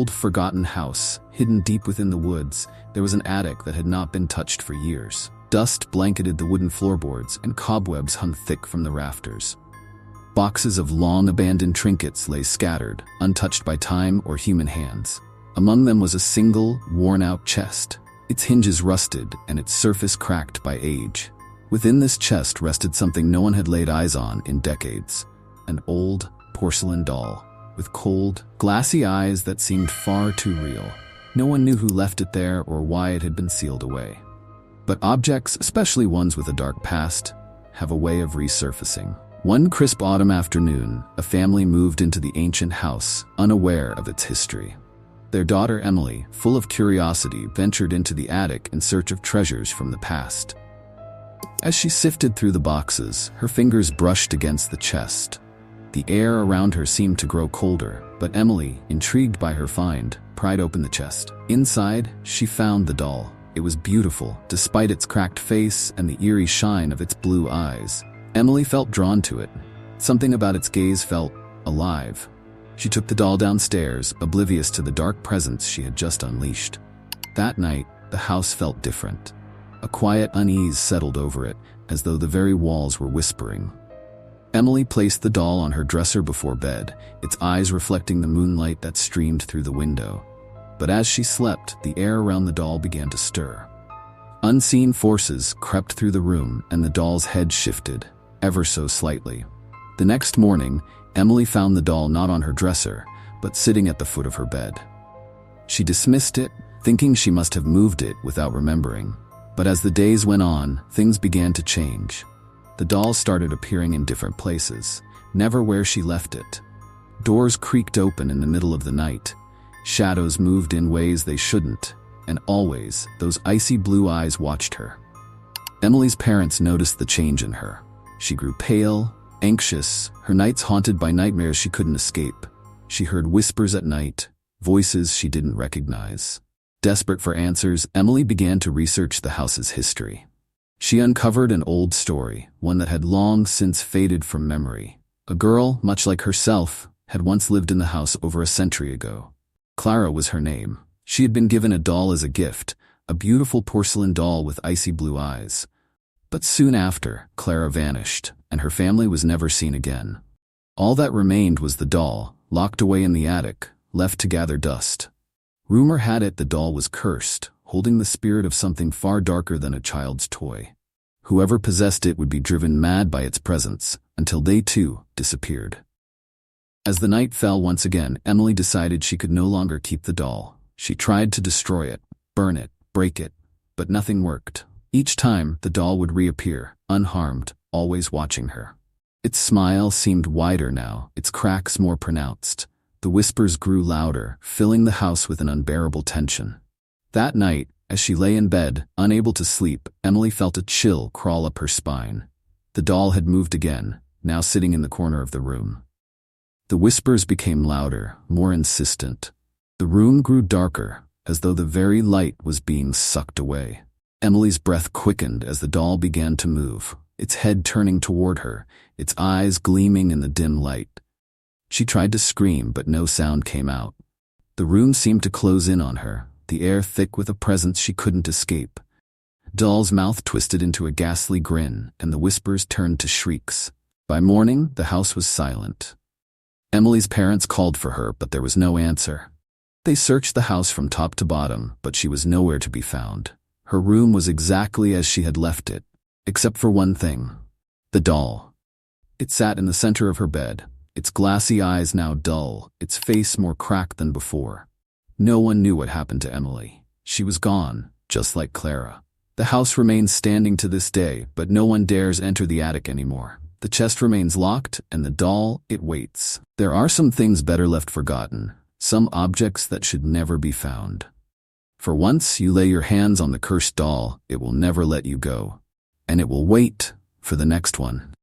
old, forgotten house, hidden deep within the woods, there was an attic that had not been touched for years. Dust blanketed the wooden floorboards, and cobwebs hung thick from the rafters. Boxes of long-abandoned trinkets lay scattered, untouched by time or human hands. Among them was a single, worn-out chest, its hinges rusted and its surface cracked by age. Within this chest rested something no one had laid eyes on in decades: an old, porcelain doll, with cold, glassy eyes that seemed far too real. No one knew who left it there or why it had been sealed away. But objects, especially ones with a dark past, have a way of resurfacing. One crisp autumn afternoon, a family moved into the ancient house, unaware of its history. Their daughter Emily, full of curiosity, ventured into the attic in search of treasures from the past. As she sifted through the boxes, her fingers brushed against the chest. The air around her seemed to grow colder, but Emily, intrigued by her find, pried open the chest. Inside, she found the doll. It was beautiful, despite its cracked face and the eerie shine of its blue eyes. Emily felt drawn to it. Something about its gaze felt alive. She took the doll downstairs, oblivious to the dark presence she had just unleashed. That night, the house felt different. A quiet unease settled over it, as though the very walls were whispering. Emily placed the doll on her dresser before bed, its eyes reflecting the moonlight that streamed through the window. But as she slept, the air around the doll began to stir. Unseen forces crept through the room, and the doll's head shifted, ever so slightly. The next morning, Emily found the doll not on her dresser, but sitting at the foot of her bed. She dismissed it, thinking she must have moved it without remembering. But as the days went on, things began to change. The doll started appearing in different places, never where she left it. Doors creaked open in the middle of the night. Shadows moved in ways they shouldn't, and always, those icy blue eyes watched her. Emily's parents noticed the change in her. She grew pale, anxious, her nights haunted by nightmares she couldn't escape. She heard whispers at night, voices she didn't recognize. Desperate for answers, Emily began to research the house's history. She uncovered an old story, one that had long since faded from memory. A girl, much like herself, had once lived in the house over a century ago. Clara was her name. She had been given a doll as a gift, a beautiful porcelain doll with icy blue eyes. But soon after, Clara vanished, and her family was never seen again. All that remained was the doll, locked away in the attic, left to gather dust. Rumor had it the doll was cursed, holding the spirit of something far darker than a child's toy. Whoever possessed it would be driven mad by its presence, until they too disappeared. As the night fell once again, Emily decided she could no longer keep the doll. She tried to destroy it, burn it, break it, but nothing worked. Each time, the doll would reappear, unharmed, always watching her. Its smile seemed wider now, its cracks more pronounced. The whispers grew louder, filling the house with an unbearable tension. That night, as she lay in bed, unable to sleep, Emily felt a chill crawl up her spine. The doll had moved again, now sitting in the corner of the room. The whispers became louder, more insistent. The room grew darker, as though the very light was being sucked away. Emily's breath quickened as the doll began to move, its head turning toward her, its eyes gleaming in the dim light. She tried to scream, but no sound came out. The room seemed to close in on her, the air thick with a presence she couldn't escape. Doll's mouth twisted into a ghastly grin, and the whispers turned to shrieks. By morning, the house was silent. Emily's parents called for her, but there was no answer. They searched the house from top to bottom, but she was nowhere to be found. Her room was exactly as she had left it, except for one thing: the doll. It sat in the center of her bed, its glassy eyes now dull, its face more cracked than before. No one knew what happened to Emily. She was gone, just like Clara. The house remains standing to this day, but no one dares enter the attic anymore. The chest remains locked, and the doll, it waits. There are some things better left forgotten, some objects that should never be found. For once you lay your hands on the cursed doll, it will never let you go. And it will wait for the next one.